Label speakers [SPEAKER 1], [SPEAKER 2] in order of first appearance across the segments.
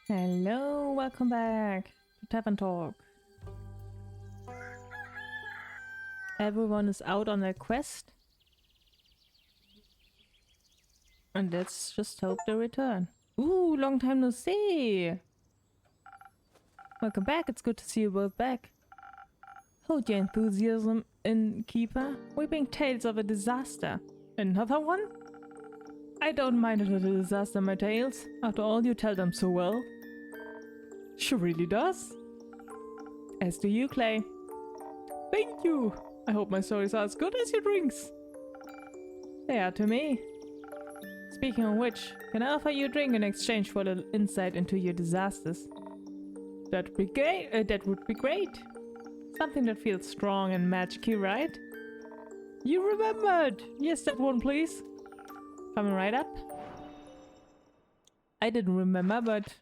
[SPEAKER 1] Hello, welcome back to Tavern Talk. Everyone is out on their quest. And let's just hope they return. Ooh, long time no see! Welcome back, it's good to see you both back. Hold your enthusiasm, innkeeper. Weeping tales of a disaster. Another one? I don't mind it a disaster, my tales. After all, you tell them so well. She really does. As do you, Clay. Thank you. I hope my stories are as good as your drinks. They are to me. Speaking of which, can I offer you a drink in exchange for a little insight into your disasters? That would be great. That would be great. Something that feels strong and magic-y, right? You remembered! Yes, that one, please. Coming right up. I didn't remember, but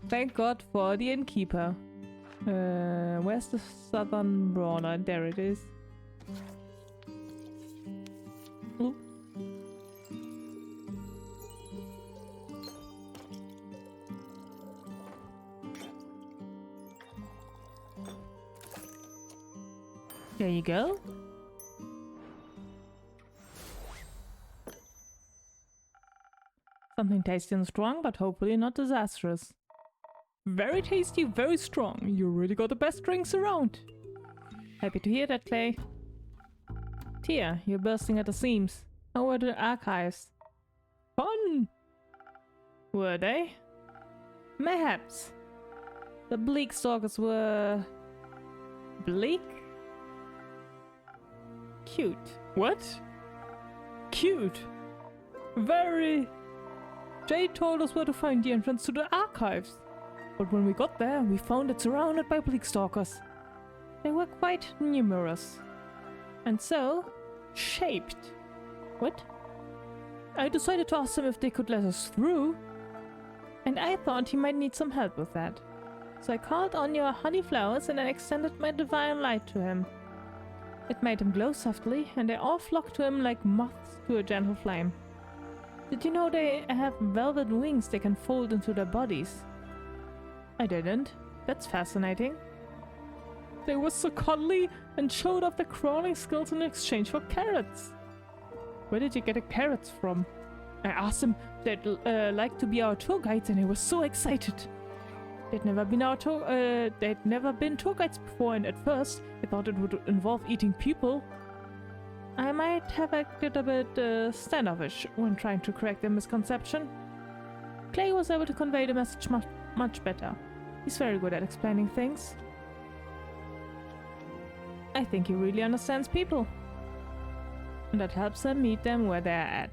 [SPEAKER 1] thank God for the innkeeper. Where's the southern brawler? There it is. Oop. There you go. Something tasty and strong, but hopefully not disastrous. Very tasty, very strong. You really got the best drinks around. Happy to hear that, Clay. Tia, you're bursting at the seams. How were the archives? Fun! Were they? Mayhaps. The bleak stalkers were... bleak? Cute. What? Cute. Very... Jade told us where to find the entrance to the archives. But when we got there, we found it surrounded by bleak stalkers. They were quite numerous. And so, shaped. What? I decided to ask them if they could let us through. And I thought he might need some help with that. So I called on your honey flowers and I extended my divine light to him. It made him glow softly, and they all flocked to him like moths to a gentle flame. Did you know they have velvet wings they can fold into their bodies? I didn't. That's fascinating. They were so cuddly and showed off their crawling skills in exchange for carrots. Where did you get the carrots from? I asked them if they'd like to be our tour guides and they were so excited. They'd never been tour guides before, and at first they thought it would involve eating people. I might have acted a bit standoffish when trying to correct their misconception. Clay was able to convey the message much better. He's very good at explaining things. I think he really understands people. And that helps them meet them where they're at.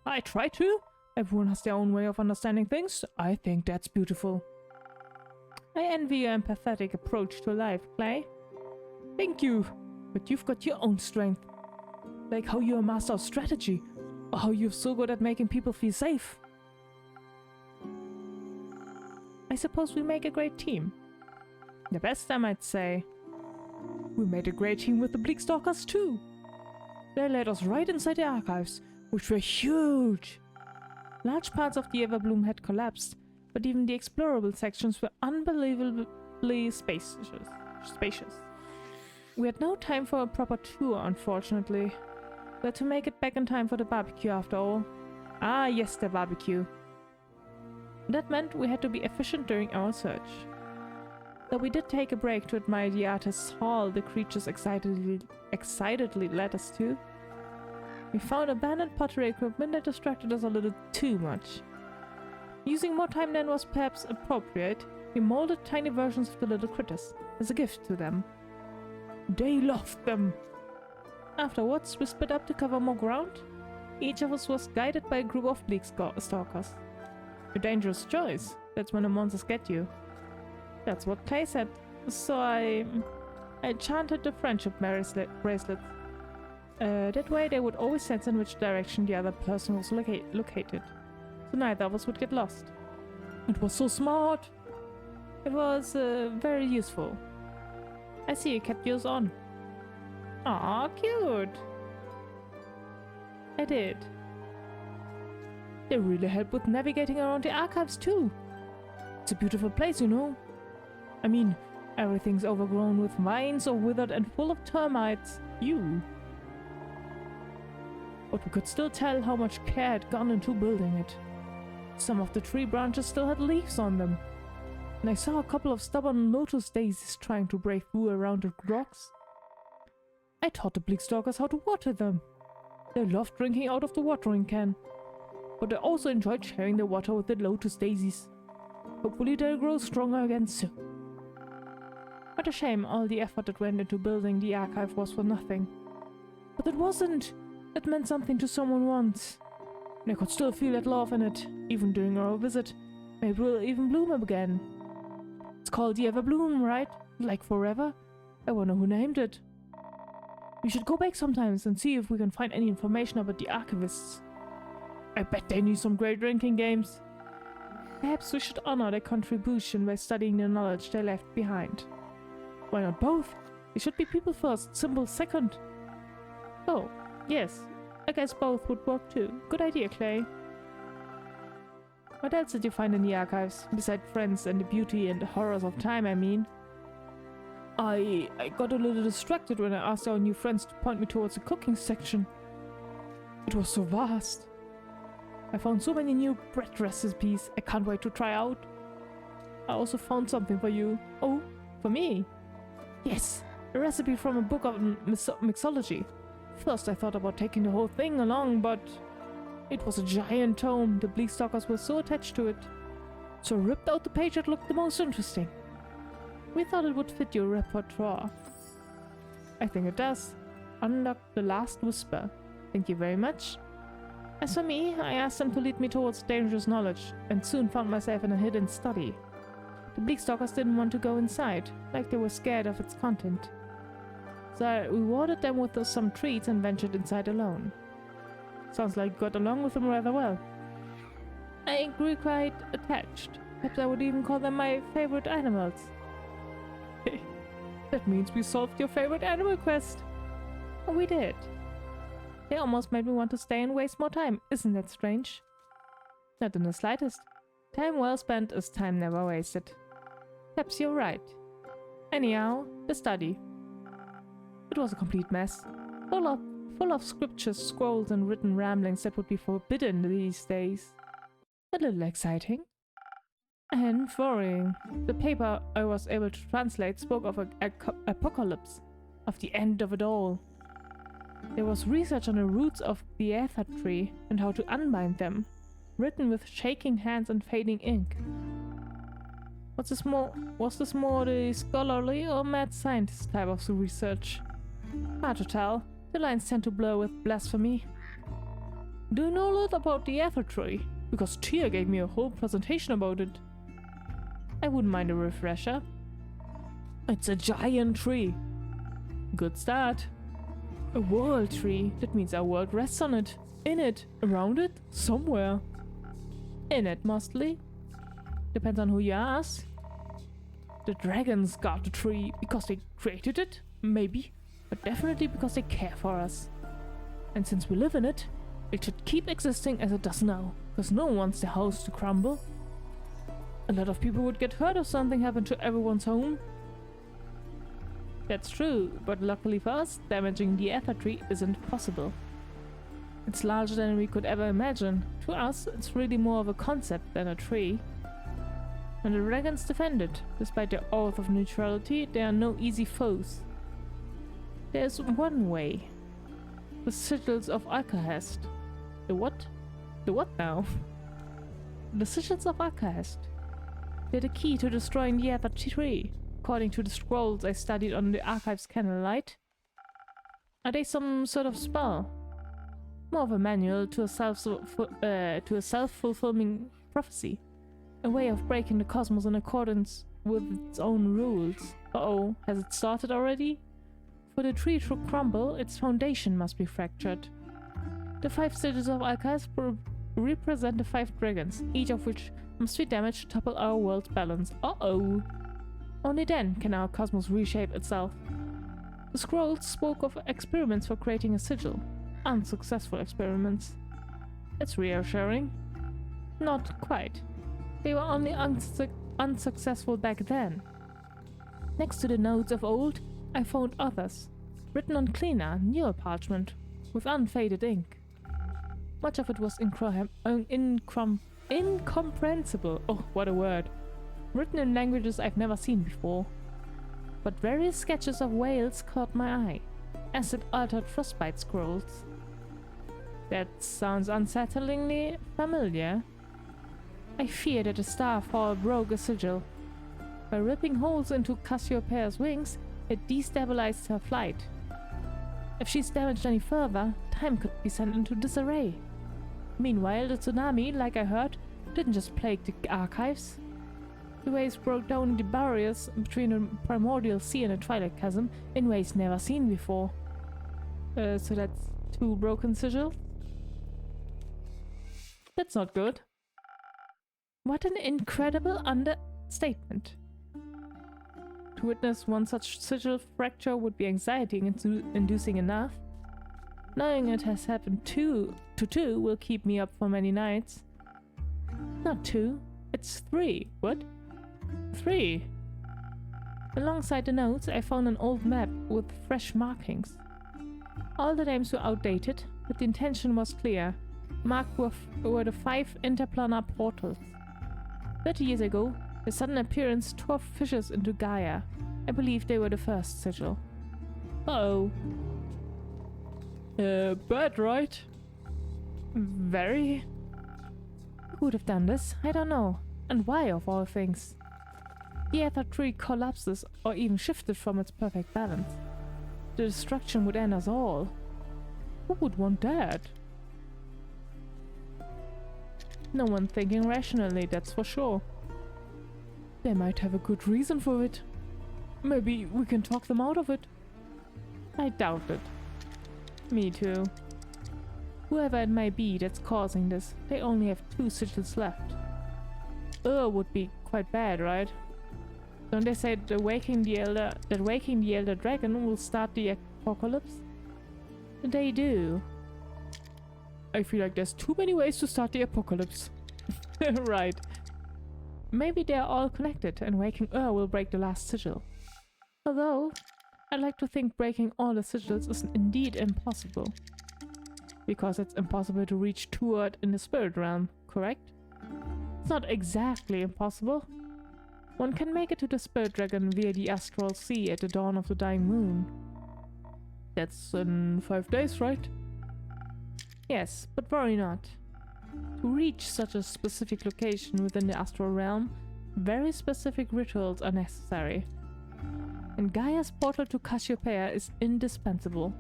[SPEAKER 1] I try to. Everyone has their own way of understanding things. I think that's beautiful. I envy your empathetic approach to life, Clay. Thank you. But you've got your own strength. Like how you're a master of strategy. Or how you're so good at making people feel safe. I suppose we make a great team. The best, I might say. We made a great team with the Bleak Stalkers too. They led us right inside the archives, which were huge. Large parts of the Everbloom had collapsed, but even the explorable sections were unbelievably spacious. We had no time for a proper tour, unfortunately. We had to make it back in time for the barbecue after all. Ah yes, the barbecue. That meant we had to be efficient during our search. Though we did take a break to admire the artist's hall the creatures excitedly led us to, we found abandoned pottery equipment that distracted us a little too much. Using more time than was perhaps appropriate, we molded tiny versions of the little critters as a gift to them. They loved them! Afterwards, we split up to cover more ground. Each of us was guided by a group of bleak stalkers. A dangerous choice. That's when the monsters get you. That's what Clay said. So I chanted the friendship bracelets. That way they would always sense in which direction the other person was located. So neither of us would get lost. It was so smart! It was very useful. I see you kept yours on. Aw, cute! I did. They really help with navigating around the archives too. It's a beautiful place, you know. I mean, everything's overgrown with vines or withered and full of termites. But we could still tell how much care had gone into building it. Some of the tree branches still had leaves on them, and I saw a couple of stubborn lotus daisies trying to break through around the rocks. I taught the bleakstalkers how to water them. They loved drinking out of the watering can, but they also enjoyed sharing the water with the lotus daisies. Hopefully they'll grow stronger again soon. What a shame all the effort that went into building the archive was for nothing. But it wasn't. It meant something to someone once. And I could still feel that love in it, even during our visit. Maybe we'll even bloom again. It's called the Everbloom, right? Like forever? I wonder who named it. We should go back sometimes and see if we can find any information about the archivists. I bet they knew some great drinking games. Perhaps we should honor their contribution by studying the knowledge they left behind. Why not both? They should be people first, symbols second. Oh, yes. I guess both would work too. Good idea, Clay. What else did you find in the archives, besides friends and the beauty and the horrors of time, I mean? I got a little distracted when I asked our new friends to point me towards the cooking section. It was so vast. I found so many new bread recipes I can't wait to try out. I also found something for you. Oh, for me? Yes, a recipe from a book on mixology. First I thought about taking the whole thing along, but it was a giant tome. The bleakstalkers were so attached to it. So I ripped out the page that looked the most interesting. We thought it would fit your repertoire. I think it does. Unlock the last whisper. Thank you very much. As for me, I asked them to lead me towards dangerous knowledge, and soon found myself in a hidden study. The bleakstalkers didn't want to go inside, like they were scared of its content. So I rewarded them with some treats and ventured inside alone. Sounds like you got along with them rather well. I grew quite attached. Perhaps I would even call them my favorite animals. That means we solved your favorite animal quest. We did. They almost made me want to stay and waste more time. Isn't that strange? Not in the slightest. Time well spent is time never wasted. Perhaps you're right. Anyhow, the study. It was a complete mess. Full of scriptures, scrolls, and written ramblings that would be forbidden these days. A little exciting. And worrying. The paper I was able to translate spoke of an apocalypse, of the end of it all. There was research on the roots of the ether tree and how to unbind them, written with shaking hands and fading ink. Was this more the scholarly or mad scientist type of research? Hard to tell. The lines tend to blur with blasphemy. Do you know a lot about the ether tree? Because Tia gave me a whole presentation about it. I wouldn't mind a refresher. It's a giant tree. Good start. A world tree. That means our world rests on it. In it. Around it. Somewhere. In it, mostly. Depends on who you ask. The dragons guard the tree because they created it? Maybe. But definitely because they care for us. And since we live in it, it should keep existing as it does now. Because no one wants the house to crumble. A lot of people would get hurt if something happened to everyone's home. That's true, but luckily for us, damaging the ether tree isn't possible. It's larger than we could ever imagine. To us, it's really more of a concept than a tree. And the dragons defend it. Despite their oath of neutrality, they are no easy foes. There's one way. The sigils of Alcahest. The what? The what now? The sigils of Alcahest. They're the key to destroying the ether tree, according to the scrolls I studied on the archive's candlelight. Are they some sort of spell? More of a manual to a self-fulfilling prophecy. A way of breaking the cosmos in accordance with its own rules. Uh-oh, has it started already? For the tree to crumble, its foundation must be fractured. The 5 sigils of Alcahest represent the 5 dragons, each of which must be damaged to topple our world's balance. Uh-oh! Only then can our cosmos reshape itself. The scrolls spoke of experiments for creating a sigil. Unsuccessful experiments. It's reassuring. Not quite. They were only unsuccessful back then. Next to the notes of old, I found others, written on cleaner, newer parchment, with unfaded ink. Much of it was incomprehensible. Oh, what a word. Written in languages I've never seen before. But various sketches of whales caught my eye, acid-altered frostbite scrolls. That sounds unsettlingly familiar. I fear that a starfall broke a sigil. By ripping holes into Cassiopeia's wings, it destabilized her flight. If she's damaged any further, time could be sent into disarray. Meanwhile, the tsunami, like I heard, didn't just plague the archives. The waves broke down the barriers between the primordial sea and the twilight chasm in ways never seen before. So that's 2 broken sigils? That's not good. What an incredible understatement. To witness one such sigil fracture would be anxiety-inducing enough. Knowing it has happened to 2 will keep me up for many nights. Not 2, it's 3. What? 3. Alongside the notes, I found an old map with fresh markings. All the names were outdated, but the intention was clear. Marked were the 5 interplanar portals. 30 years ago, the sudden appearance tore fissures into Gaia. I believe they were the first sigil. Uh-oh. Bad, right? Very? Who would have done this? I don't know. And why, of all things? The Aether Tree collapses or even shifted from its perfect balance. The destruction would end us all. Who would want that? No one thinking rationally, that's for sure. They might have a good reason for it. Maybe we can talk them out of it. I doubt it. Me too. Whoever it may be that's causing this, they only have 2 sigils left. Would be quite bad, right? Don't they say that waking the elder dragon will start the apocalypse? They do. I feel like there's too many ways to start the apocalypse. Right. Maybe they're all connected and waking will break the last sigil. Although, I like to think breaking all the sigils is indeed impossible. Because it's impossible to reach toward in the spirit realm, correct? It's not exactly impossible. One can make it to the spirit dragon via the astral sea at the dawn of the dying moon. That's in 5 days, right? Yes, but worry not. To reach such a specific location within the astral realm, very specific rituals are necessary. And Gaia's portal to Cassiopeia is indispensable.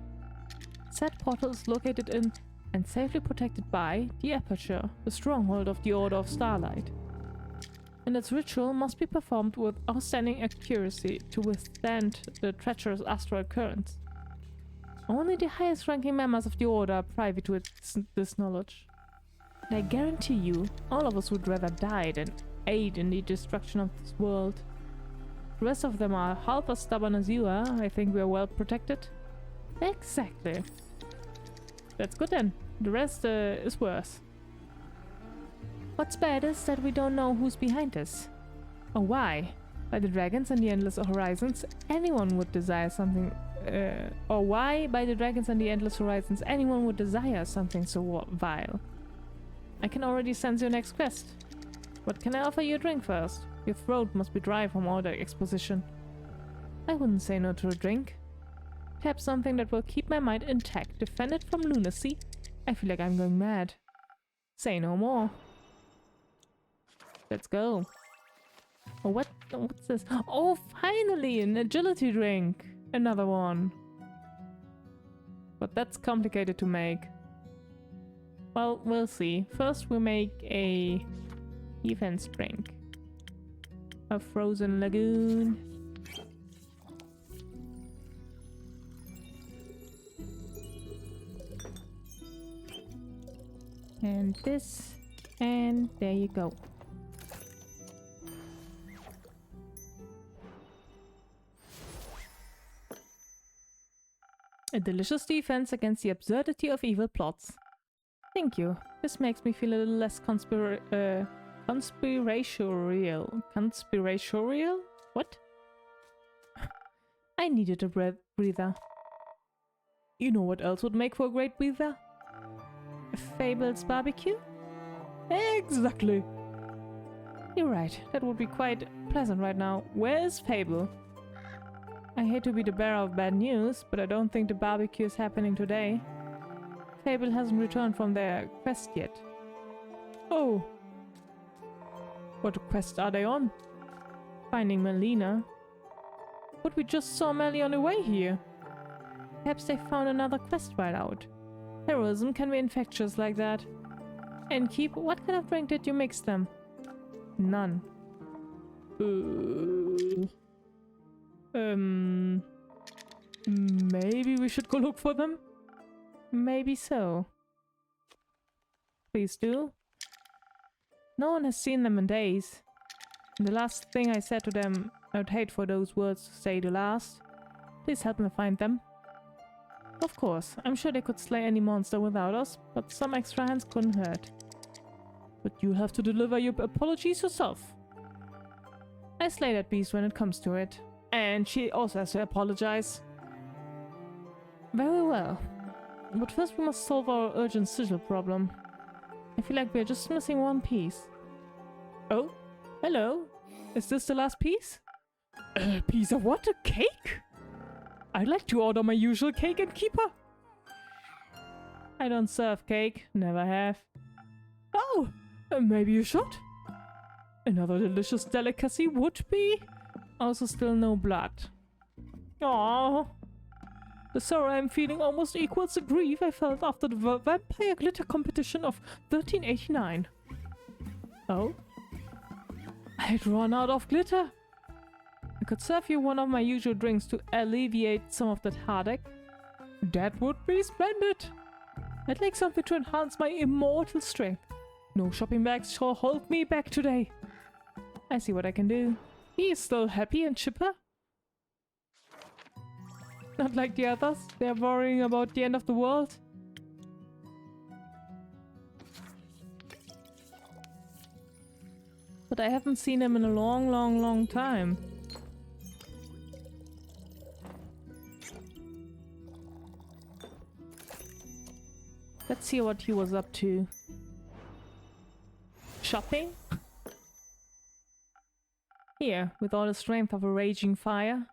[SPEAKER 1] Said portal is located in and safely protected by the Aperture, the stronghold of the Order of Starlight. And its ritual must be performed with outstanding accuracy to withstand the treacherous astral currents. Only the highest-ranking members of the Order are privy to this knowledge. And I guarantee you, all of us would rather die than aid in the destruction of this world. The rest of them are half as stubborn as you are. I think we are well protected. Exactly. That's good then. The rest is worse. What's bad is that we don't know who's behind this. Or why. By the dragons and the endless horizons, anyone would desire something... or why, by the dragons and the endless horizons, anyone would desire something so vile. I can already sense your next quest. What can I offer you a drink first? Your throat must be dry from all the exposition. I wouldn't say no to a drink. Perhaps something that will keep my mind intact, defend it from lunacy. I feel like I'm going mad. Say no more. Let's go. Oh, what's this? Oh, finally, an agility drink. Another one. But that's complicated to make. Well, we'll see. First we make a defense drink. A frozen lagoon. And this, and there you go. A delicious defense against the absurdity of evil plots. Thank you. This makes me feel a little less conspiratorial? What? I needed a breather. You know what else would make for a great breather? A Fable's barbecue? Exactly! You're right, that would be quite pleasant right now. Where's Fable? I hate to be the bearer of bad news, but I don't think the barbecue is happening today. Fable hasn't returned from their quest yet. Oh! What quest are they on? Finding Melina. But we just saw Melly on the way here. Perhaps they found another quest while out. Heroism can be infectious like that. And what kind of drink did you mix them? None. Maybe we should go look for them? Maybe so. Please do. No one has seen them in days. And the last thing I said to them, I would hate for those words to say the last. Please help me find them. Of course, I'm sure they could slay any monster without us, but some extra hands couldn't hurt. But you'll have to deliver your apologies yourself. I slay that beast when it comes to it. And she also has to apologize. Very well. But first we must solve our urgent sigil problem. I feel like we're just missing one piece. Oh, hello. Is this the last piece? A piece of what? A cake? I'd like to order my usual cake and keeper. I don't serve cake. Never have. Oh, maybe you should. Another delicious delicacy would be. Also still no blood. Aww. The sorrow I'm feeling almost equals the grief I felt after the vampire glitter competition of 1389. Oh? I'd run out of glitter. I could serve you one of my usual drinks to alleviate some of that heartache. That would be splendid. I'd like something to enhance my immortal strength. No shopping bags shall hold me back today. I see what I can do. He is still happy and chipper. Not like the others. They're worrying about the end of the world. But I haven't seen him in a long time. Let's see what he was up to. Shopping? Here, with all the strength of a raging fire.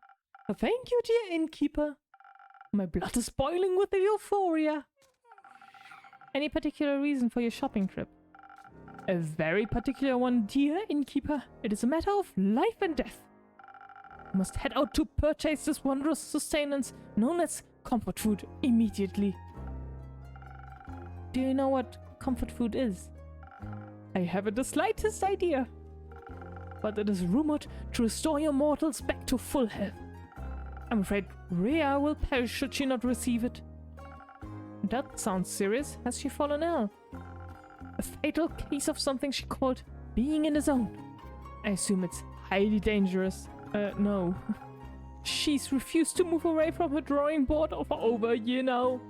[SPEAKER 1] Thank you, dear innkeeper. My blood is boiling with the euphoria. Any particular reason for your shopping trip? A very particular one, dear innkeeper. It is a matter of life and death. I must head out to purchase this wondrous sustenance known as comfort food immediately. Do you know what comfort food is? I haven't the slightest idea. But it is rumored to restore your mortals back to full health. I'm afraid Rhea will perish should she not receive it. That sounds serious. Has she fallen ill? A fatal case of something she called being in the zone. I assume it's highly dangerous. No. She's refused to move away from her drawing board for over a year now.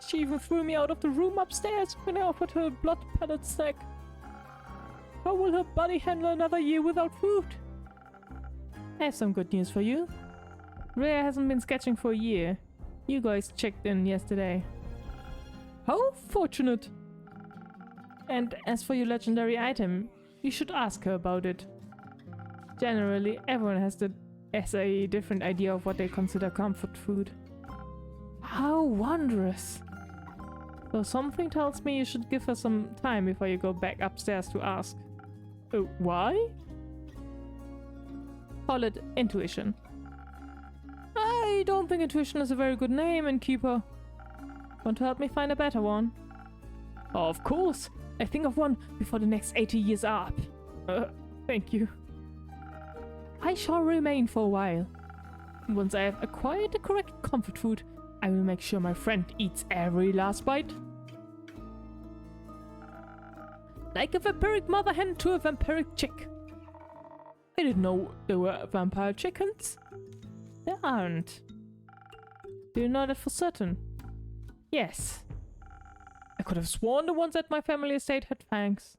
[SPEAKER 1] She even threw me out of the room upstairs when I offered her a blood pellet snack. How will her body handle another year without food? I have some good news for you. Rhea hasn't been sketching for a year. You guys checked in yesterday. How fortunate! And as for your legendary item, you should ask her about it. Generally, everyone has a different idea of what they consider comfort food. How wondrous! So something tells me you should give her some time before you go back upstairs to ask. Why? Call it intuition. I don't think intuition is a very good name, innkeeper. Want to help me find a better one? Of course! I think of one before the next 80 years are up. Thank you. I shall remain for a while. Once I have acquired the correct comfort food, I will make sure my friend eats every last bite. Like a vampiric mother hen to a vampiric chick. I didn't know there were vampire chickens. There aren't. Do you know that for certain? Yes. I could have sworn the ones at my family estate had fangs.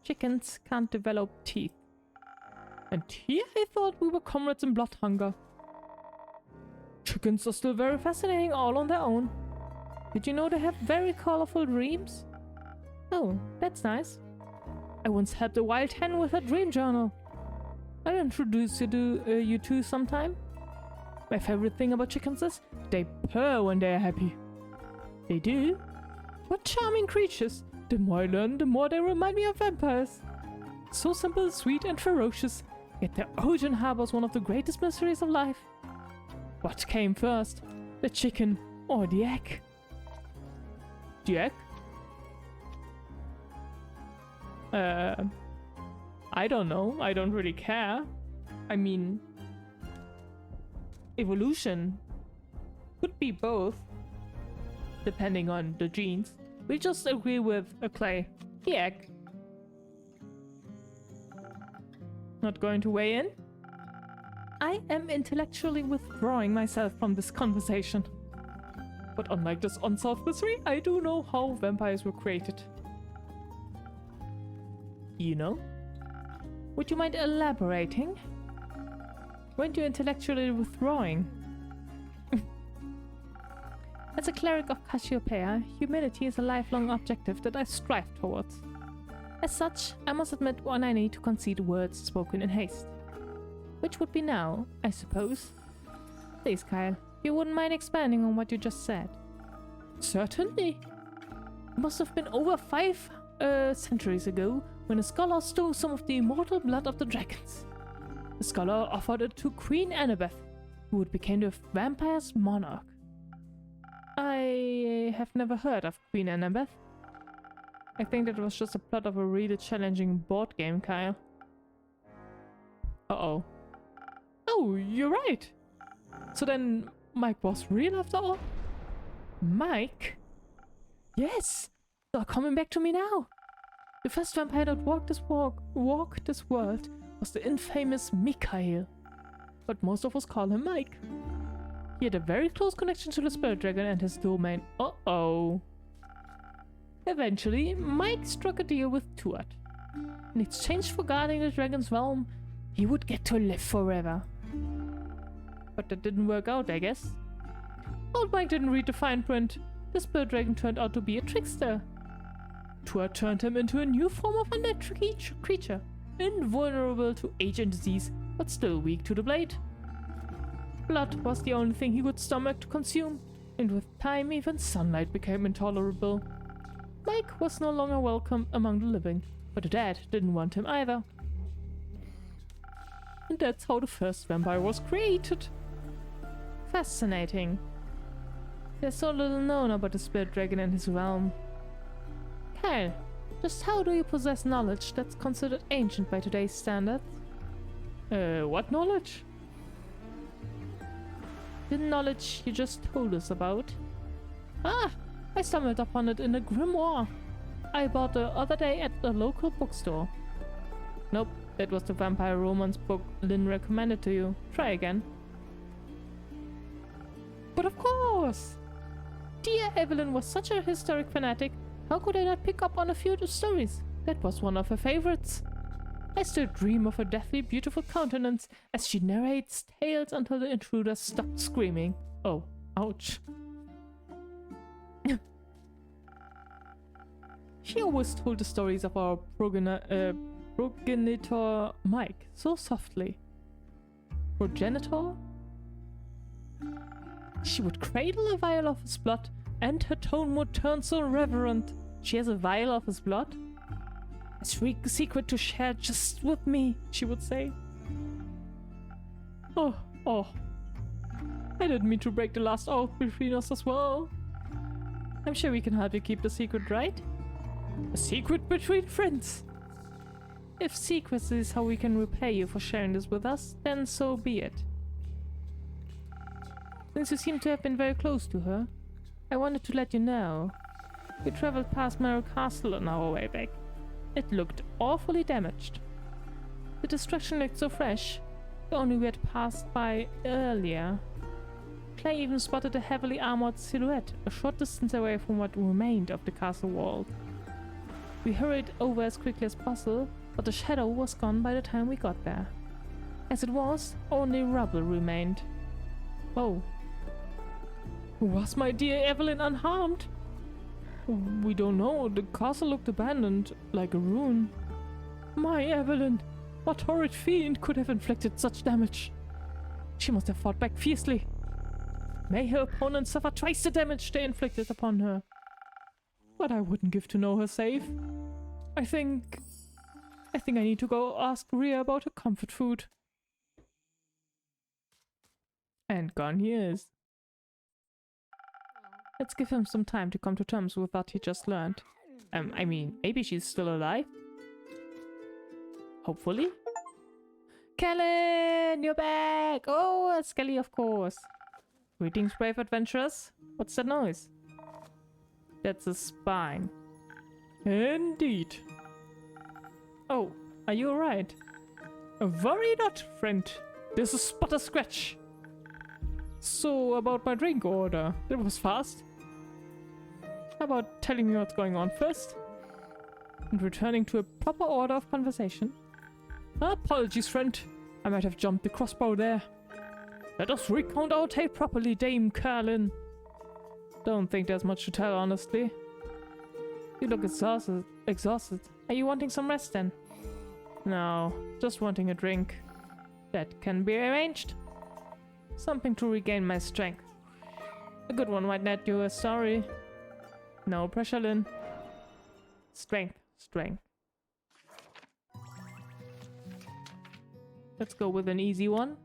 [SPEAKER 1] Chickens can't develop teeth. And here I thought we were comrades in blood hunger. Chickens are still very fascinating all on their own. Did you know they have very colorful dreams? Oh, that's nice. I once helped a wild hen with her dream journal. I'll introduce you to sometime. My favorite thing about chickens is they purr when they are happy. They do? What charming creatures! The more I learn, the more they remind me of vampires. So simple, sweet and ferocious, yet their origin harbors one of the greatest mysteries of life. What came first? The chicken or the egg? The egg? I don't know. I don't really care. I mean, evolution could be both, depending on the genes. We just agree with Clay. The egg. Not going to weigh in? I am intellectually withdrawing myself from this conversation. But unlike this unsolved mystery, I do know how vampires were created. You know? Would you mind elaborating? Weren't you intellectually withdrawing? As a cleric of Cassiopeia, humility is a lifelong objective that I strive towards. As such, I must admit when I need to concede words spoken in haste. Which would be now, I suppose. Please, Kyle, you wouldn't mind expanding on what you just said? Certainly. It must have been over 5 centuries ago when a scholar stole some of the immortal blood of the dragons. The scholar offered it to Queen Annabeth, who became the vampire's monarch. I have never heard of Queen Annabeth. I think that was just a plot of a really challenging board game, Kyle. Uh-oh. Oh, you're right! So then Mike was real after all? Mike? Yes! They're coming back to me now! The first vampire that walked this world was the infamous Mikhail. But most of us call him Mike. He had a very close connection to the spirit dragon and his domain. Uh-oh. Eventually, Mike struck a deal with Tuat. In exchange for guarding the dragon's realm, he would get to live forever. But that didn't work out, I guess. Old Mike didn't read the fine print. The spirit dragon turned out to be a trickster. Tuat turned him into a new form of undead creature, invulnerable to age and disease, but still weak to the blade. Blood was the only thing he could stomach to consume, and with time even sunlight became intolerable. Mike was no longer welcome among the living, but the dead didn't want him either. And that's how the first vampire was created. Fascinating. There's so little known about the spirit dragon and his realm. Kyle, just how do you possess knowledge that's considered ancient by today's standards? What knowledge? The knowledge you just told us about. Ah, I stumbled upon it in a grimoire I bought the other day at the local bookstore. Nope, that was the vampire romance book Lynn recommended to you. Try again. But of course! Dear Evelyn was such a historic fanatic, how could I not pick up on a few stories? That was one of her favorites. I still dream of her deathly beautiful countenance as she narrates tales until the intruders stopped screaming. Oh, ouch. She always told the stories of our progenitor Mike so softly. Progenitor? She would cradle a vial of his blood, and her tone would turn so reverent. She has a vial of his blood? A secret to share just with me, she would say. Oh. I didn't mean to break the last oath between us as well. I'm sure we can help you keep the secret, right? A secret between friends. If secrecy is how we can repay you for sharing this with us, then so be it. Since you seem to have been very close to her, I wanted to let you know. We traveled past Merrill Castle on our way back. It looked awfully damaged. The destruction looked so fresh, the only we had passed by earlier. Clay even spotted a heavily armored silhouette a short distance away from what remained of the castle wall. We hurried over as quickly as possible, but the shadow was gone by the time we got there. As it was, only rubble remained. Oh. Was my dear Evelyn unharmed? We don't know. The castle looked abandoned, like a ruin. My Evelyn! What horrid fiend could have inflicted such damage? She must have fought back fiercely. May her opponent suffer twice the damage they inflicted upon her. But I wouldn't give to know her safe. I think I need to go ask Rhea about her comfort food. And gone he is. Let's give him some time to come to terms with what he just learned. I mean, maybe she's still alive? Hopefully? Kellen, you're back! Oh, Skelly, of course. Greetings, brave adventurers. What's that noise? That's a spine. Indeed. Oh, are you alright? Worry not, friend. There's a spot of scratch. So, about my drink order. That was fast. How about telling me what's going on first? And returning to a proper order of conversation. Apologies, friend. I might have jumped the crossbow there. Let us recount our tale properly, Dame Carlin. Don't think there's much to tell, honestly. You look exhausted. Are you wanting some rest then? No, just wanting a drink. That can be arranged. Something to regain my strength. A good one might net you a story. No pressure, Lynn. Strength. Let's go with an easy one.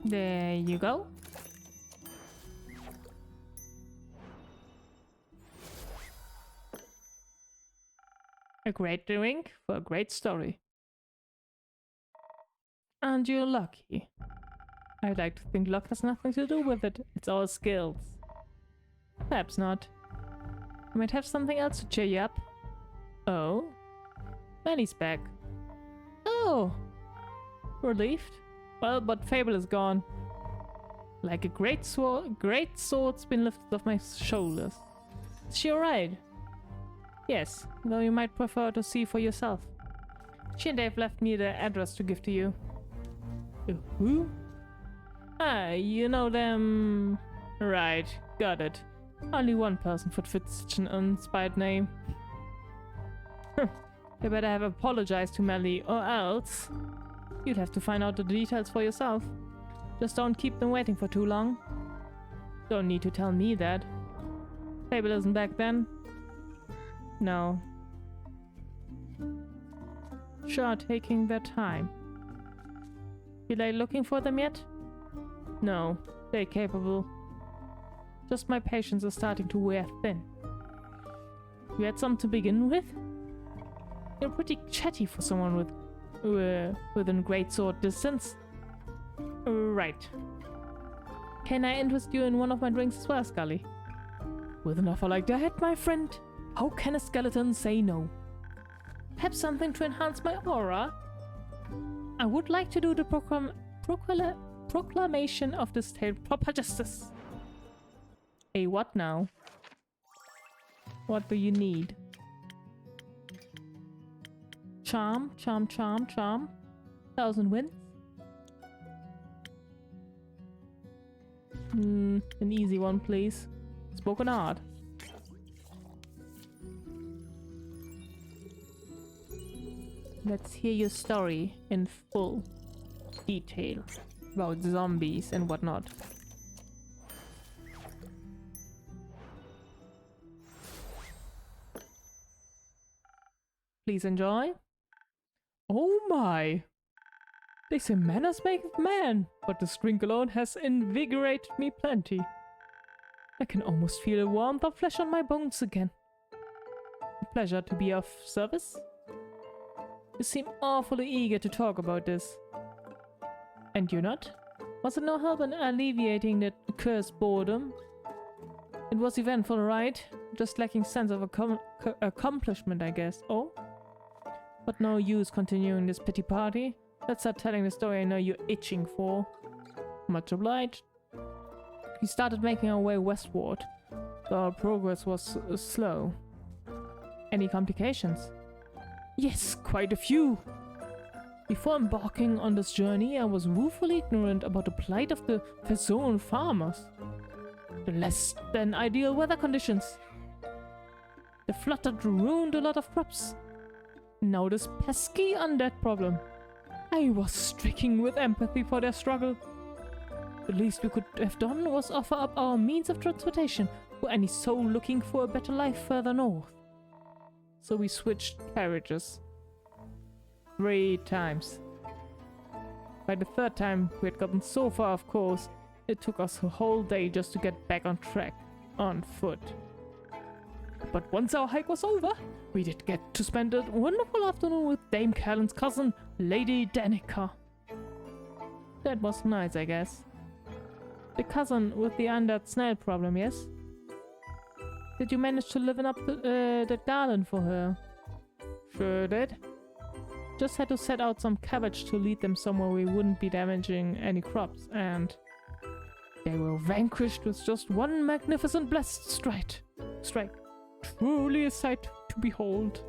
[SPEAKER 1] There you go. A great drink for a great story. And you're lucky. I'd like to think luck has nothing to do with it. It's all skills. Perhaps not. I might have something else to cheer you up. Oh? Manny's back. Oh! Relieved? Well, but Fable is gone. Like a great sword's been lifted off my shoulders. Is she alright? Yes, though you might prefer to see for yourself. She and Dave left me the address to give to you. Who? Ah, you know them... Right, got it. Only one person would fit such an uninspired name. You better have apologized to Melly, or else... You'd have to find out the details for yourself. Just don't keep them waiting for too long. Don't need to tell me that. Fable isn't back then. No. Sure, taking their time. You like looking for them yet? No, they're capable. Just my patience is starting to wear thin. You had some to begin with? You're pretty chatty for someone within great sword distance. Right. Can I interest you in one of my drinks as well, Scully? With an offer like that, my friend, how can a skeleton say no? Perhaps something to enhance my aura? I would like to do the proclamation of this tale proper justice. A what now? What do you need? Charm. 1,000 wins. An easy one, please. Spoken art. Let's hear your story in full detail about zombies and whatnot. Please enjoy. Oh my! They say manners maketh man, but this drink alone has invigorated me plenty. I can almost feel the warmth of flesh on my bones again. A pleasure to be of service. You seem awfully eager to talk about this. And you're not? Was it no help in alleviating that cursed boredom? It was eventful, right? just lacking sense of accomplishment, I guess. Oh? But no use continuing this pity party. Let's start telling the story I know you're itching for. Much obliged. We started making our way westward, though our progress was slow. Any complications? Yes, quite a few. Before embarking on this journey, I was woefully ignorant about the plight of the Fezzoan farmers. The less than ideal weather conditions. The flood had ruined a lot of crops. Now this pesky undead problem. I was stricken with empathy for their struggle. The least we could have done was offer up our means of transportation for any soul looking for a better life further north. So we switched carriages. 3 times. By the 3rd time, we had gotten so far off course, it took us a whole day just to get back on track, on foot. But once our hike was over, we did get to spend a wonderful afternoon with Dame Callan's cousin, Lady Danica. That was nice, I guess. The cousin with the undead snail problem, yes? Did you manage to liven up that garland for her? Sure did. Just had to set out some cabbage to lead them somewhere we wouldn't be damaging any crops, and they were vanquished with just one magnificent blessed strike. Truly a sight to behold.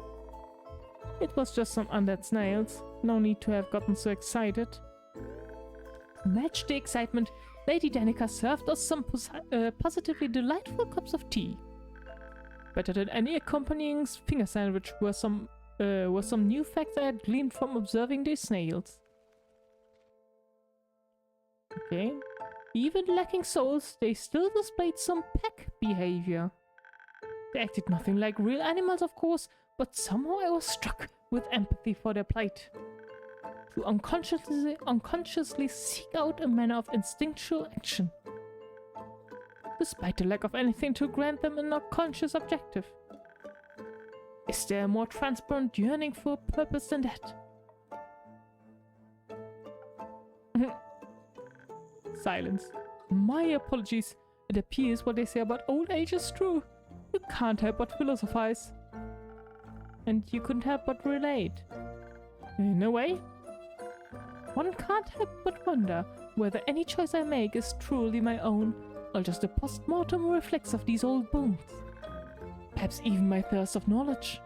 [SPEAKER 1] It was just some undead snails. No need to have gotten so excited. To match the excitement, Lady Danica served us some positively delightful cups of tea. Better than any accompanying finger sandwich were some new facts I had gleaned from observing these snails. Okay. Even lacking souls, they still displayed some pack behavior. They acted nothing like real animals, of course, but somehow I was struck with empathy for their plight. To unconsciously seek out a manner of instinctual action, despite the lack of anything to grant them an unconscious objective. Is there a more transparent yearning for a purpose than that? Silence. My apologies. It appears what they say about old age is true. You can't help but philosophize. And you couldn't help but relate. In a way. One can't help but wonder whether any choice I make is truly my own, or just a post-mortem reflex of these old bones. Perhaps even my thirst of knowledge.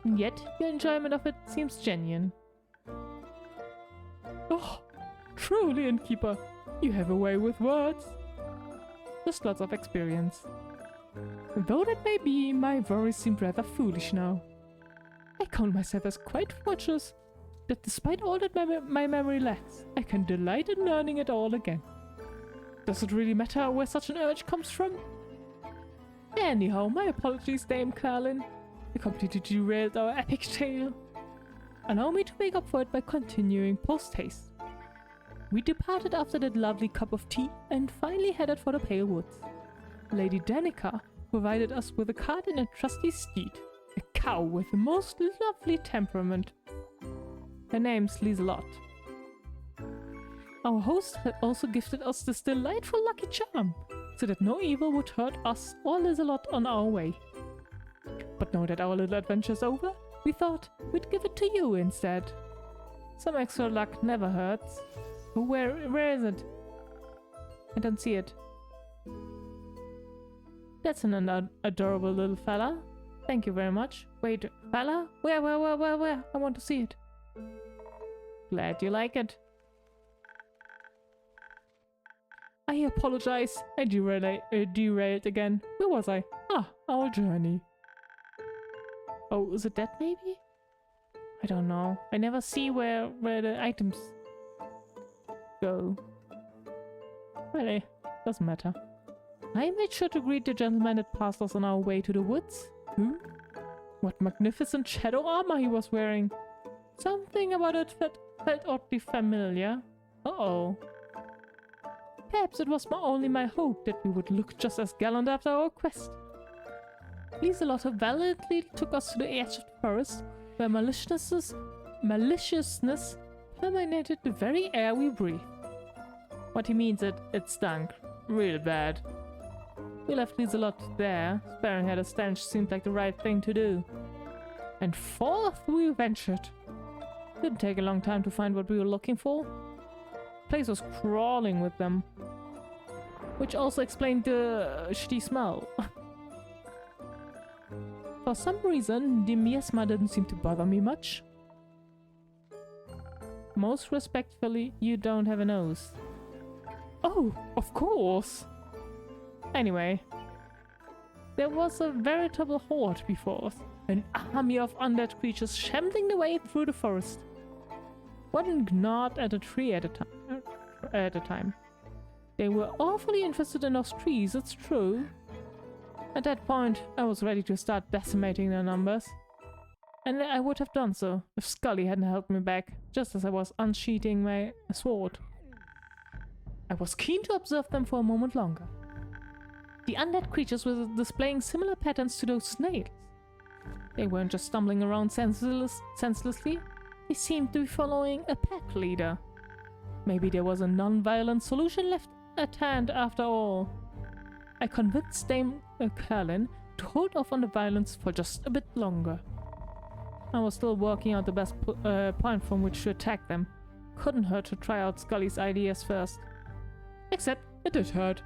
[SPEAKER 1] And yet, your enjoyment of it seems genuine. Oh, truly, innkeeper, you have a way with words. Just lots of experience. Though that may be, my worries seem rather foolish now. I count myself as quite fortunate that despite all that my memory lacks, I can delight in learning it all again. Does it really matter where such an urge comes from? Anyhow, my apologies, Dame Carlin. I completely derailed our epic tale. Allow me to make up for it by continuing post-haste. We departed after that lovely cup of tea and finally headed for the Pale Woods. Lady Danica provided us with a cart and a trusty steed, a cow with the most lovely temperament. Her name's Lizelot. Our host had also gifted us this delightful lucky charm, so that no evil would hurt us or Lizelot on our way. But now that our little adventure's over, we thought we'd give it to you instead. Some extra luck never hurts. But where is it? I don't see it. That's an adorable little fella. Thank you very much. Wait, fella? Where? I want to see it. Glad you like it. I apologize. I derailed again. Where was I? Ah, our journey. Oh, is it that maybe? I don't know. I never see where the items go. Really, doesn't matter. I made sure to greet the gentleman that passed us on our way to the woods. What magnificent shadow armor he was wearing. Something about it felt oddly familiar. Uh-oh. Perhaps it was only my hope that we would look just as gallant after our quest. Lizelot valiantly took us to the edge of the forest, where maliciousness permeated the very air we breathed. What he means it stunk. Real bad. We left Lieselot there. Sparing her the stench seemed like the right thing to do. And forth we ventured. Didn't take a long time to find what we were looking for. The place was crawling with them. Which also explained the shitty smell. For some reason, the miasma didn't seem to bother me much. Most respectfully, you don't have a nose. Oh, of course! Anyway, there was a veritable horde before us. An army of undead creatures shambling their way through the forest. One gnawed at a tree at a time. They were awfully interested in those trees, it's true. At that point, I was ready to start decimating their numbers. And I would have done so if Scully hadn't held me back, just as I was unsheathing my sword. I was keen to observe them for a moment longer. The undead creatures were displaying similar patterns to those snails. They weren't just stumbling around senselessly, they seemed to be following a pack leader. Maybe there was a non-violent solution left at hand after all. I convinced Dame Kerlin to hold off on the violence for just a bit longer. I was still working out the best point from which to attack them. Couldn't hurt to try out Scully's ideas first. Except it did hurt.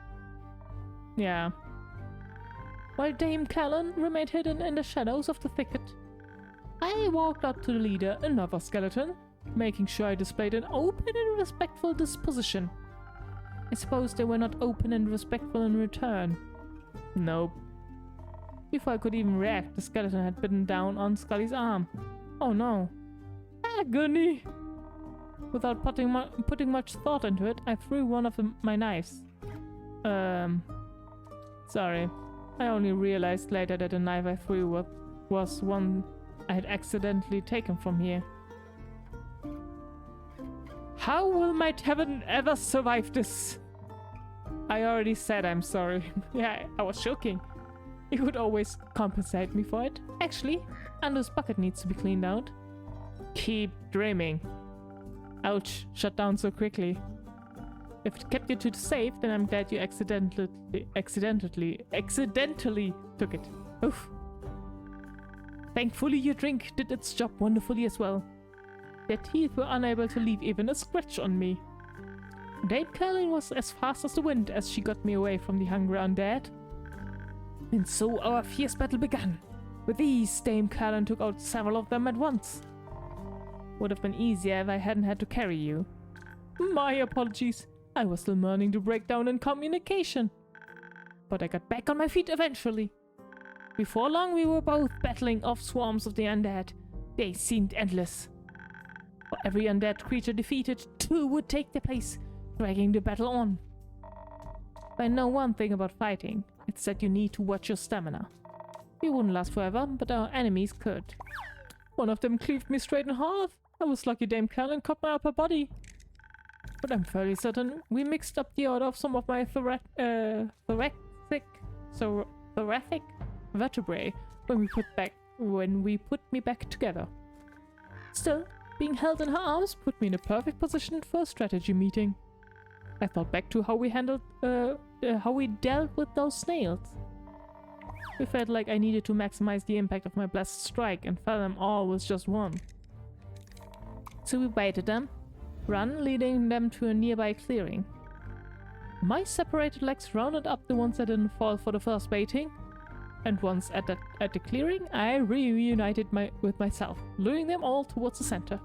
[SPEAKER 1] Yeah. While Dame Callan remained hidden in the shadows of the thicket, I walked up to the leader, another skeleton, making sure I displayed an open and respectful disposition. I suppose they were not open and respectful in return. Nope. Before I could even react, the skeleton had bitten down on Scully's arm. Oh no. Agony! Without putting much thought into it, I threw one of my knives. Sorry. I only realized later that the knife I threw was one I had accidentally taken from here. How will my tavern ever survive this? I already said I'm sorry. Yeah, I was joking. You could always compensate me for it. Actually, Ando's bucket needs to be cleaned out. Keep dreaming. Ouch, shut down so quickly. If it kept you to the safe, then I'm glad you accidentally took it. Oof. Thankfully your drink did its job wonderfully as well. Their teeth were unable to leave even a scratch on me. Dame Kerlin was as fast as the wind as she got me away from the hungry undead. And so our fierce battle began. With ease, Dame Kerlin took out several of them at once. Would have been easier if I hadn't had to carry you. My apologies. I was still mourning the breakdown in communication. But I got back on my feet eventually. Before long, we were both battling off swarms of the undead. They seemed endless. For every undead creature defeated, two would take their place, dragging the battle on. I know one thing about fighting. It's that you need to watch your stamina. We wouldn't last forever, but our enemies could. One of them cleaved me straight in half. I was lucky Dame Kerlin caught my upper body. But I'm fairly certain we mixed up the order of some of my thoracic vertebrae when we put me back together. Still, being held in her arms put me in a perfect position for a strategy meeting. I thought back to how we dealt with those snails. It felt like I needed to maximize the impact of my blessed strike and fell them all with just one. So we baited them, leading them to a nearby clearing. My separated legs rounded up the ones that didn't fall for the first baiting, and once at the clearing, I reunited with myself, luring them all towards the center.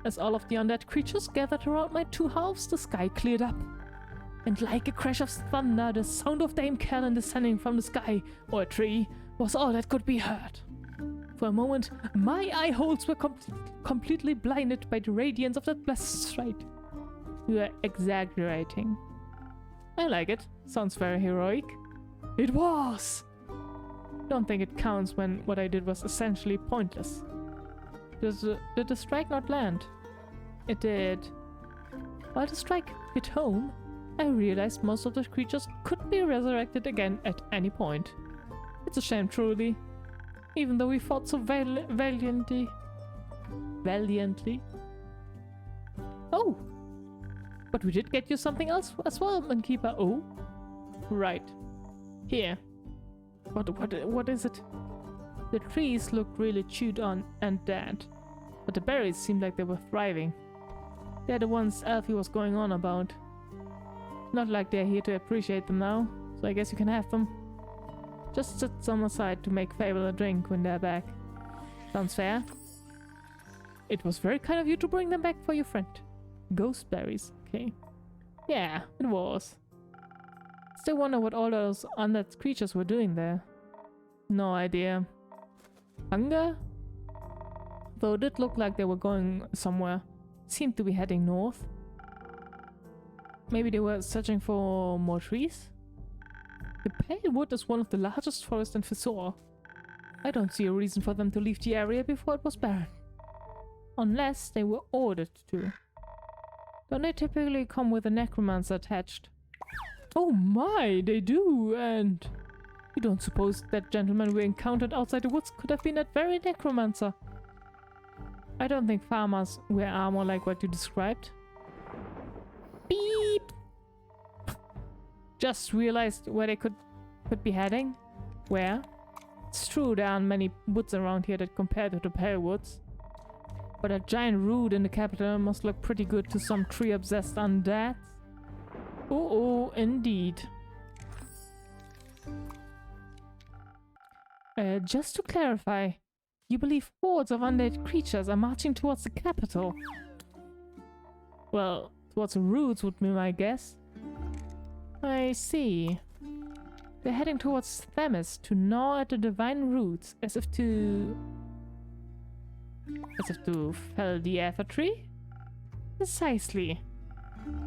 [SPEAKER 1] As all of the undead creatures gathered around my two halves, the sky cleared up. And like a crash of thunder, the sound of Dame Kerlin descending from the sky, or a tree, was all that could be heard. For a moment, my eye holes were completely blinded by the radiance of that blessed sight. You are exaggerating. I like it. Sounds very heroic. It was! Don't think it counts when what I did was essentially pointless. Did the strike not land? It did. While the strike hit home, I realized most of the creatures could be resurrected again at any point. It's a shame, truly. Even though we fought so valiantly. Oh! But we did get you something else as well, Mankeeper. Oh? Right. Here. What is it? The trees looked really chewed on and dead, but the berries seemed like they were thriving. They're the ones Alfie was going on about. Not like they're here to appreciate them now, so I guess you can have them. Just set some aside to make Fable a drink when they're back. Sounds fair? It was very kind of you to bring them back for your friend. Ghost berries, okay. Yeah, it was. Still wonder what all those undead creatures were doing there. No idea. Hunger? Though it did look like they were going somewhere. Seemed to be heading north. Maybe they were searching for more trees? The Pale Wood is one of the largest forests in Fisor. I don't see a reason for them to leave the area before it was barren. Unless they were ordered to. Don't they typically come with a necromancer attached? Oh my, they do, and... You don't suppose that gentleman we encountered outside the woods could have been that very necromancer? I don't think farmers wear armor like what you described. Beep! Just realized where they could be heading. Where? It's true there aren't many woods around here that compare to the Pale Woods. But a giant root in the capital must look pretty good to some tree-obsessed undead. Oh, indeed. Just to clarify, you believe hordes of undead creatures are marching towards the capital? Well, towards the roots would be my guess. I see. They're heading towards Themis to gnaw at the divine roots, as if to fell the Aether tree? Precisely.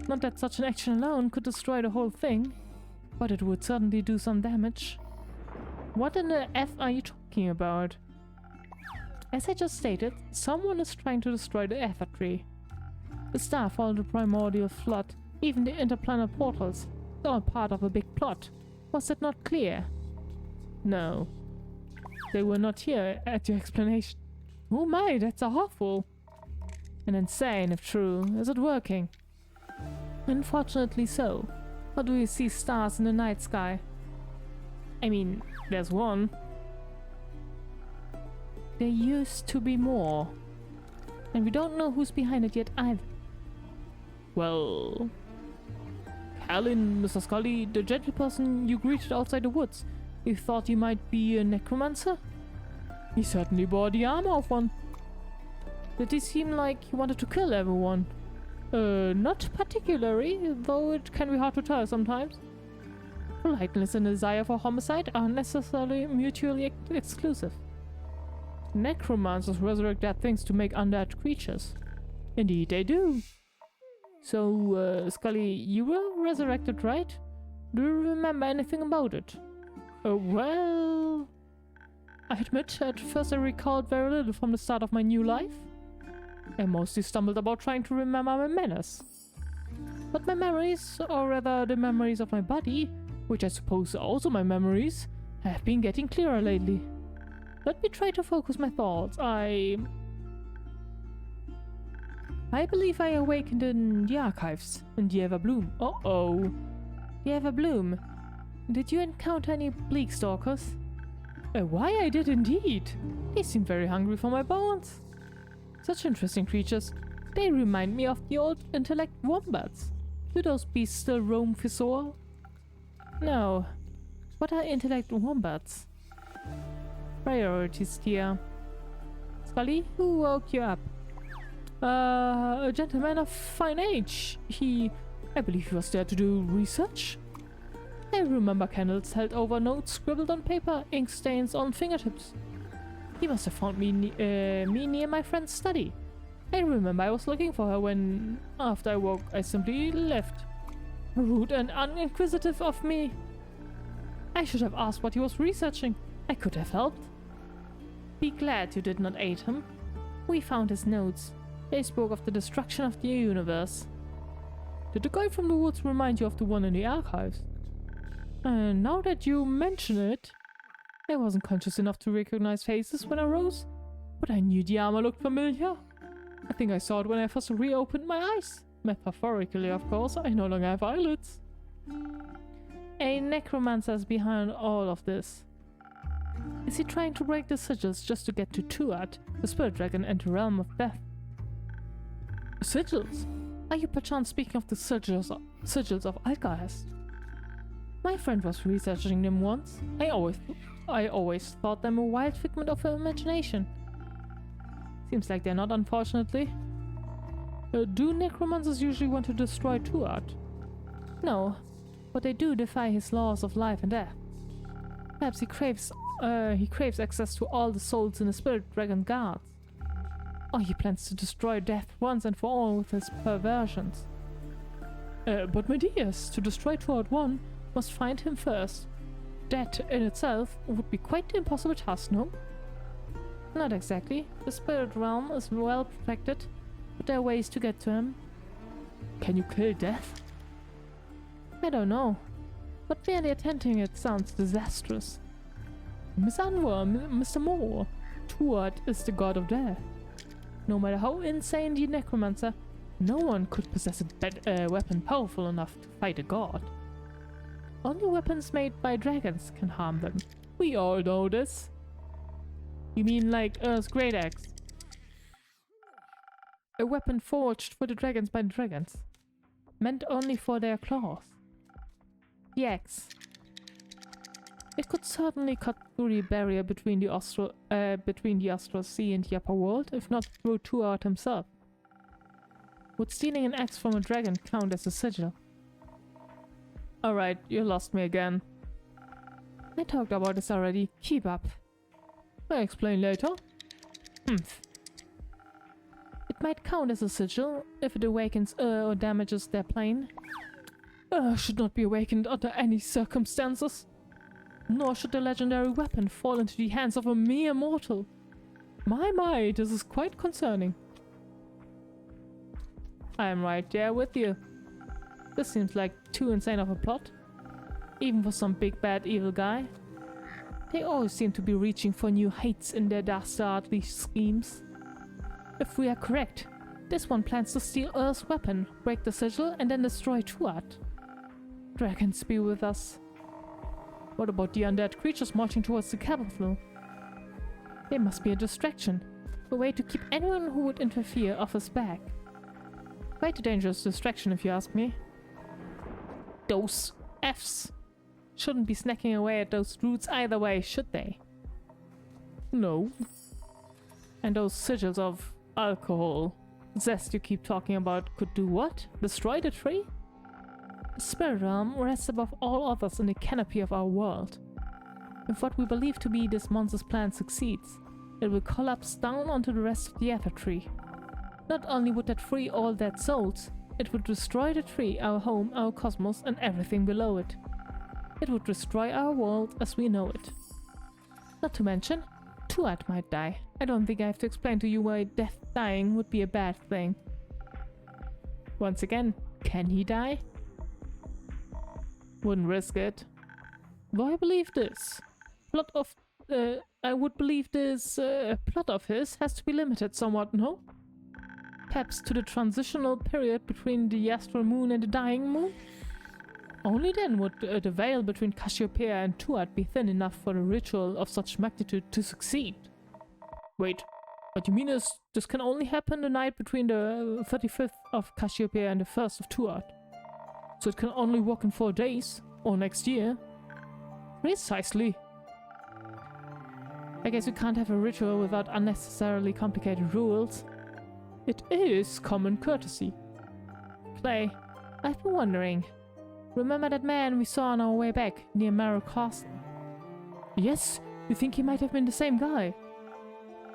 [SPEAKER 1] Not that such an action alone could destroy the whole thing, but it would certainly do some damage. What in the F are you talking about? As I just stated, someone is trying to destroy the Aether tree. The starfall, the primordial flood, even the interplanar portals, it's all part of a big plot. Was that not clear? No. They were not here at your explanation. Oh my, that's awful. And insane, if true. Is it working? Unfortunately so. How do you see stars in the night sky? I mean, there's one. There used to be more. And we don't know who's behind it yet either. Well... Callan, Mr. Scully, the gentle person you greeted outside the woods. You thought he might be a necromancer? He certainly bore the armor of one. Did he seem like he wanted to kill everyone? Not particularly, though it can be hard to tell sometimes. Politeness and desire for homicide aren't necessarily mutually exclusive. Necromancers resurrect dead things to make undead creatures. Indeed they do. So, Scully, you were resurrected, right? Do you remember anything about it? Well... I admit, at first I recalled very little from the start of my new life. I mostly stumbled about trying to remember my manners. But my memories, or rather the memories of my body, which I suppose are also my memories, have been getting clearer lately. Let me try to focus my thoughts. I believe I awakened in the archives, in the Everbloom. Uh-oh. The Everbloom. Did you encounter any bleak stalkers? Why, I did indeed. They seemed very hungry for my bones. Such interesting creatures. They remind me of the old intellect wombats. Do those beasts still roam Fisor? No. What are intellect wombats? Priorities, dear. Scully, who woke you up? A gentleman of fine age. I believe he was there to do research. I remember candles held over notes scribbled on paper, ink stains on fingertips. He must have found me near my friend's study. I remember I was looking for her when, after I woke, I simply left. Rude and uninquisitive of me. I should have asked what he was researching. I could have helped. Be glad you did not aid him. We found his notes. They spoke of the destruction of the universe. Did the guy from the woods remind you of the one in the archives? Now that you mention it, I wasn't conscious enough to recognize faces when I rose, but I knew the armor looked familiar. I think I saw it when I first reopened my eyes. Metaphorically, of course, I no longer have eyelids. A necromancer is behind all of this. Is he trying to break the sigils just to get to Tuat, the spirit dragon, and the realm of death? Sigils? Are you perchance speaking of the sigils of Alcahest? My friend was researching them once. I always thought them a wild figment of her imagination. Seems like they're not, unfortunately. Do necromancers usually want to destroy Tuat? No, but they do defy his laws of life and death. Perhaps he craves access to all the souls in the spirit dragon guards. Or he plans to destroy death once and for all with his perversions. But my dears, to destroy Tuat one must find him first. That in itself would be quite the impossible task, no? Not exactly. The spirit realm is well protected, but there are ways to get to him. Can you kill death? I don't know, but merely attempting it sounds disastrous. Miss Anwar, Mr. Moore, Tuat is the god of death. No matter how insane the necromancer, no one could possess a weapon powerful enough to fight a god. Only weapons made by dragons can harm them. We all know this. You mean like Earth's great axe? A weapon forged for the dragons by the dragons, meant only for their claws. The axe. It could certainly cut through the barrier between the Astral Sea and the upper world, if not through Tuat himself. Would stealing an axe from a dragon count as a sigil? Alright, you lost me again. I talked about this already. Keep up. I'll explain later. Humph. It might count as a sigil if it awakens or damages their plane. Should not be awakened under any circumstances. Nor should the legendary weapon fall into the hands of a mere mortal. My, this is quite concerning. I am right there with you. This seems like too insane of a plot. Even for some big bad evil guy. They always seem to be reaching for new heights in their dastardly schemes. If we are correct, this one plans to steal Earth's weapon, break the sigil, and then destroy Tuat. Dragons be with us. What about the undead creatures marching towards the capital? They must be a distraction, a way to keep anyone who would interfere off his back. Quite a dangerous distraction if you ask me. Those Fs shouldn't be snacking away at those roots either way, should they? No. And those sigils of alcohol, zest you keep talking about, could do what? Destroy the tree? The spirit realm rests above all others in the canopy of our world. If what we believe to be this monster's plan succeeds, it will collapse down onto the rest of the Ether Tree. Not only would that free all dead souls, it would destroy the tree, our home, our cosmos, and everything below it. It would destroy our world as we know it. Not to mention, Tuat might die. I don't think I have to explain to you why dying would be a bad thing. Once again, can he die? Wouldn't risk it. Though I believe this. I would believe this plot of his has to be limited somewhat, no? Perhaps to the transitional period between the astral moon and the dying moon? Only then would the veil between Cassiopeia and Tuat be thin enough for a ritual of such magnitude to succeed. Wait, what you mean is this can only happen the night between the 35th of Cassiopeia and the 1st of Tuat? So it can only work in 4 days, or next year? Precisely. I guess we can't have a ritual without unnecessarily complicated rules. It is common courtesy. Clay, I've been wondering. Remember that man we saw on our way back near Marrow Castle? Yes, you think he might have been the same guy?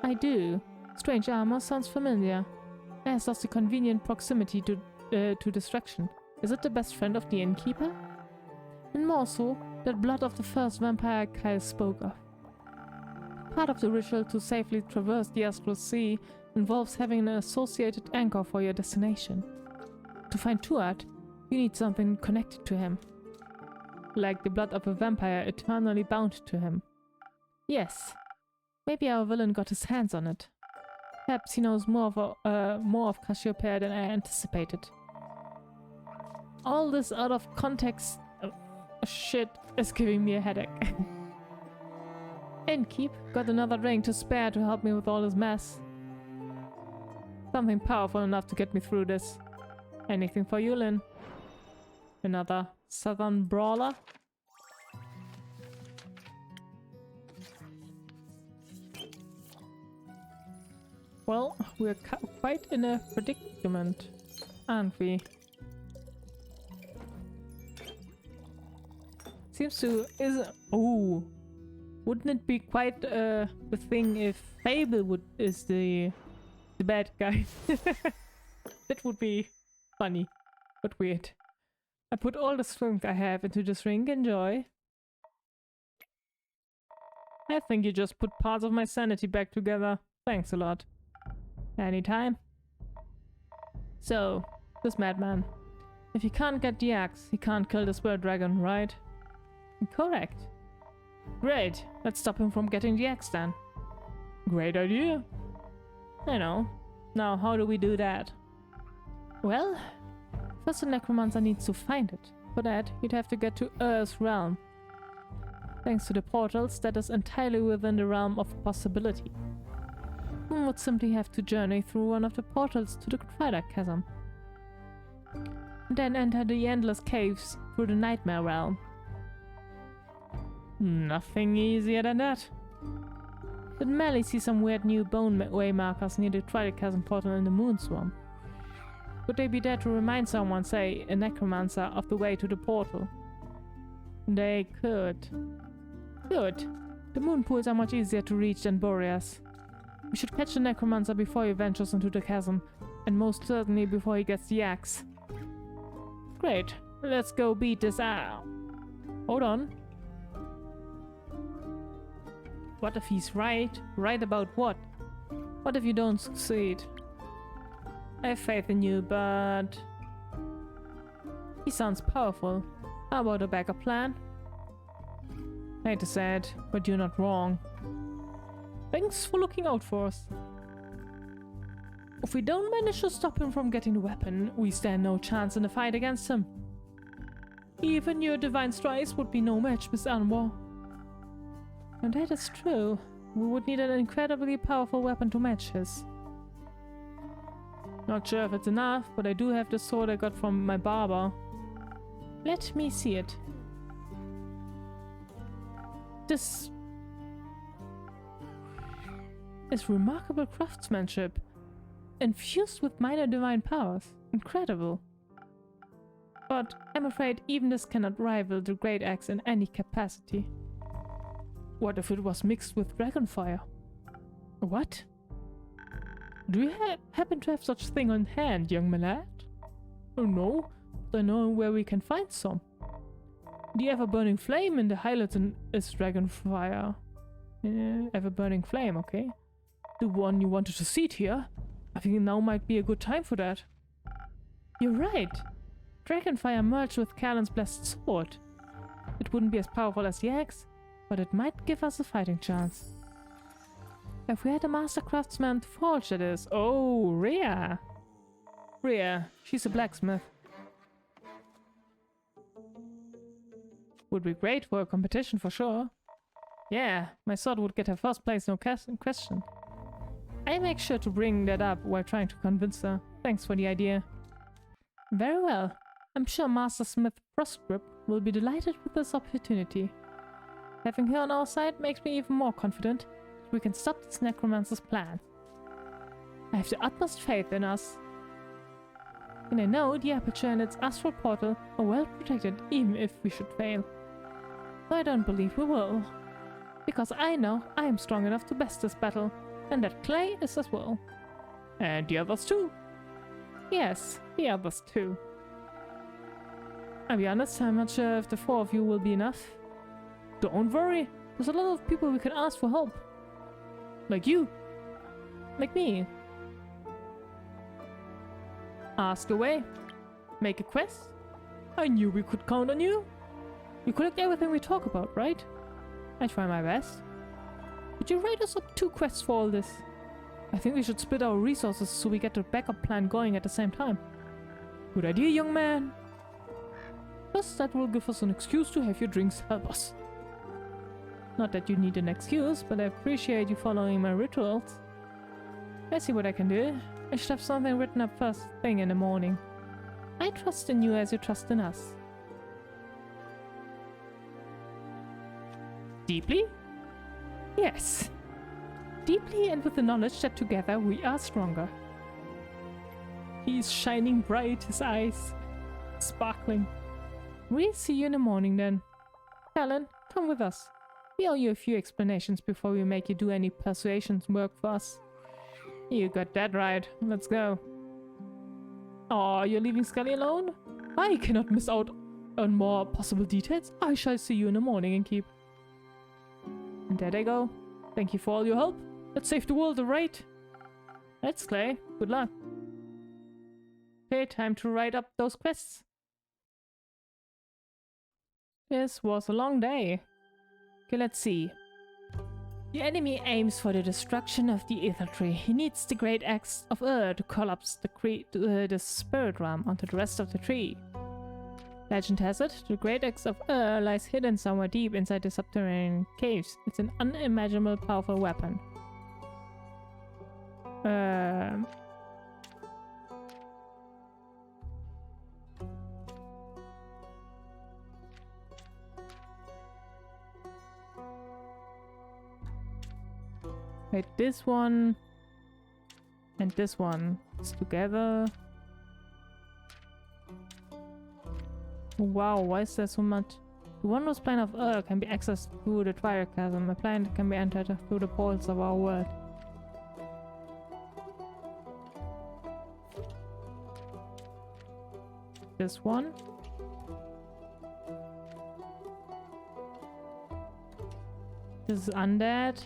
[SPEAKER 1] I do. Strange armor sounds familiar. As does the convenient proximity to distraction. Is it the best friend of the innkeeper? And more so, that blood of the first vampire Kyle spoke of. Part of the ritual to safely traverse the astral sea involves having an associated anchor for your destination. To find Tuat, you need something connected to him. Like the blood of a vampire eternally bound to him. Yes, maybe our villain got his hands on it. Perhaps he knows more of Cassiopeia than I anticipated. All this out of context... Shit is giving me a headache. Innkeep, got another drink to spare to help me with all this mess. Something powerful enough to get me through this. Anything for you, Lynn. Another southern brawler. Well, we're quite in a predicament, aren't we? Seems to oh, wouldn't it be quite the thing if Fable is the bad guy? That would be funny, but weird. I put all the strength I have into this ring. Enjoy. I think you just put parts of my sanity back together. Thanks a lot. Anytime. So, this madman. If he can't get the axe, he can't kill the spirit dragon, right? Correct. Great. Let's stop him from getting the axe then. Great idea. I know. Now, how do we do that? Well, first the necromancer needs to find it. For that, he'd have to get to Earth's realm. Thanks to the portals, that is entirely within the realm of possibility. One would simply have to journey through one of the portals to the Crider Chasm. And then enter the endless caves through the Nightmare realm. Nothing easier than that. But Melly sees some weird new bone way markers near the Crider Chasm portal in the Moon Swamp. Could they be there to remind someone, say, a necromancer, of the way to the portal? They could. Good. The moon pools are much easier to reach than Boreas. We should catch the necromancer before he ventures into the chasm, and most certainly before he gets the axe. Great. Let's go beat this out. Hold on. What if he's right? Right about what? What if you don't succeed? I have faith in you, but... He sounds powerful. How about a backup plan? I hate to say it, but you're not wrong. Thanks for looking out for us. If we don't manage to stop him from getting the weapon, we stand no chance in the fight against him. Even your divine strikes would be no match, Miss Anwar. And that is true. We would need an incredibly powerful weapon to match his. Not sure if it's enough, but I do have the sword I got from my barber. Let me see it. This is remarkable craftsmanship, infused with minor divine powers. Incredible. But I'm afraid even this cannot rival the Great Axe in any capacity. What if it was mixed with dragonfire? What? Do you happen to have such thing on hand, young lad? Oh no, but I know where we can find some. The ever-burning flame in the highlights is dragonfire. Ever-burning flame, okay. The one you wanted to seat here. I think now might be a good time for that. You're right. Dragonfire merged with Callan's blessed sword. It wouldn't be as powerful as the axe, but it might give us a fighting chance. If we had a master craftsman to forge, that is. Oh, Rhea. Rhea, she's a blacksmith. Would be great for a competition for sure. Yeah, my sword would get her first place, no question. I make sure to bring that up while trying to convince her. Thanks for the idea. Very well. I'm sure Master Smith Frostgrip will be delighted with this opportunity. Having her on our side makes me even more confident that we can stop this necromancer's plan. I have the utmost faith in us. And I know the aperture and its astral portal are well protected even if we should fail. Though I don't believe we will. Because I know I am strong enough to best this battle, and that Clay is as well. And the others too. Yes, the others too. I'll be honest, I'm not sure if the four of you will be enough. Don't worry, there's a lot of people we can ask for help. Like you. Like me. Ask away. Make a quest. I knew we could count on you. You collect everything we talk about, right? I try my best. Could you write us up 2 quests for all this? I think we should split our resources so we get the backup plan going at the same time. Good idea, young man. Plus, that will give us an excuse to have your drinks help us. Not that you need an excuse, but I appreciate you following my rituals. Let's see what I can do. I should have something written up first thing in the morning. I trust in you as you trust in us. Deeply? Yes. Deeply, and with the knowledge that together we are stronger. He's shining bright, his eyes sparkling. We'll see you in the morning then. Helen, come with us. We owe you a few explanations before we make you do any persuasion work for us. You got that right. Let's go. Oh, you're leaving Scully alone? I cannot miss out on more possible details. I shall see you in the morning and keep. And there they go. Thank you for all your help. Let's save the world, alright? Let's Clay. Good luck. Okay, time to write up those quests. This was a long day. Okay, let's see. The enemy aims for the destruction of the Ether Tree. He needs the Great Axe of Ur to collapse the spirit realm onto the rest of the tree. Legend has it, the Great Axe of Ur lies hidden somewhere deep inside the subterranean caves. It's an unimaginable powerful weapon. Wait, this one and this one is together. Wow, why is there so much? The wondrous plane of Ur can be accessed through the Twilight Chasm. A plane that can be entered through the portals of our world. This one. This is undead.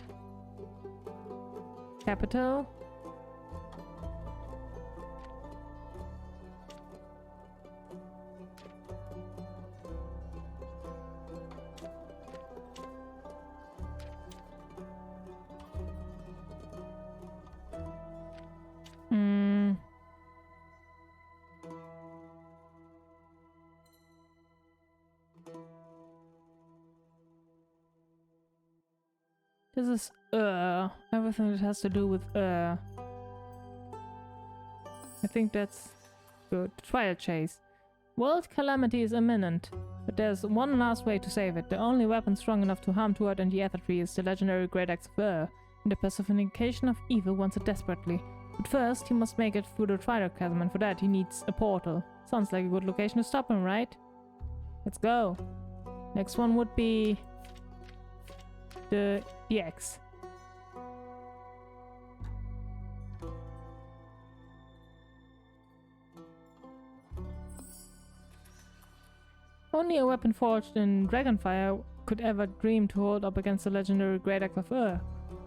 [SPEAKER 1] Capital. This is everything that has to do with I think that's good. Trial chase. World calamity is imminent, but there's one last way to save it. The only weapon strong enough to harm Tuat and the Ether Tree is the legendary Great Axe of Ur, and the personification of evil wants it desperately. But first, he must make it through the Twilight Chasm, and for that he needs a portal. Sounds like a good location to stop him, right? Let's go. Next one would be the X. Only a weapon forged in Dragonfire could ever dream to hold up against the legendary Great Axe of Ur.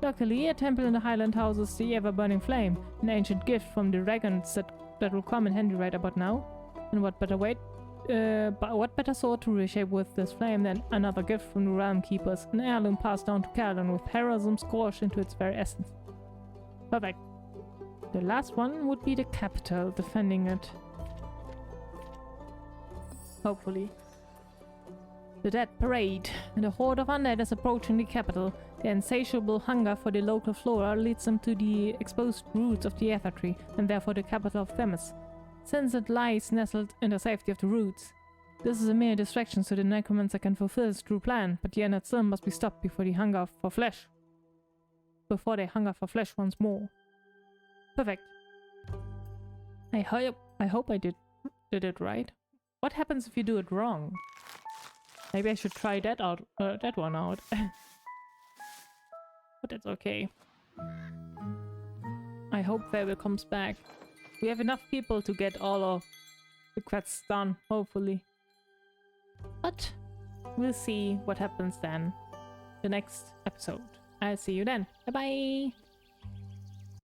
[SPEAKER 1] Luckily, a temple in the Highland houses the ever-burning flame, an ancient gift from the dragons that will come in handy right about now. And what better sword to reshape with this flame than another gift from the Realm Keepers, an heirloom passed down to Callan with heroism scorched into its very essence. Perfect. The last one would be the capital, defending it. Hopefully. The Dead Parade. The horde of undead is approaching the capital. Their insatiable hunger for the local flora leads them to the exposed roots of the Ether Tree, and therefore the capital of Themis, since it lies nestled in the safety of the roots. This is a mere distraction so the necromancer can fulfill his true plan, but the undead still must be stopped before they hunger for flesh. Before they hunger for flesh once more. Perfect. I hope I did it right. What happens if you do it wrong? Maybe I should try that out, that one out. But that's okay. I hope Fable comes back. We have enough people to get all of the quests done, hopefully. But we'll see what happens then. The next episode. I'll see you then. Bye bye!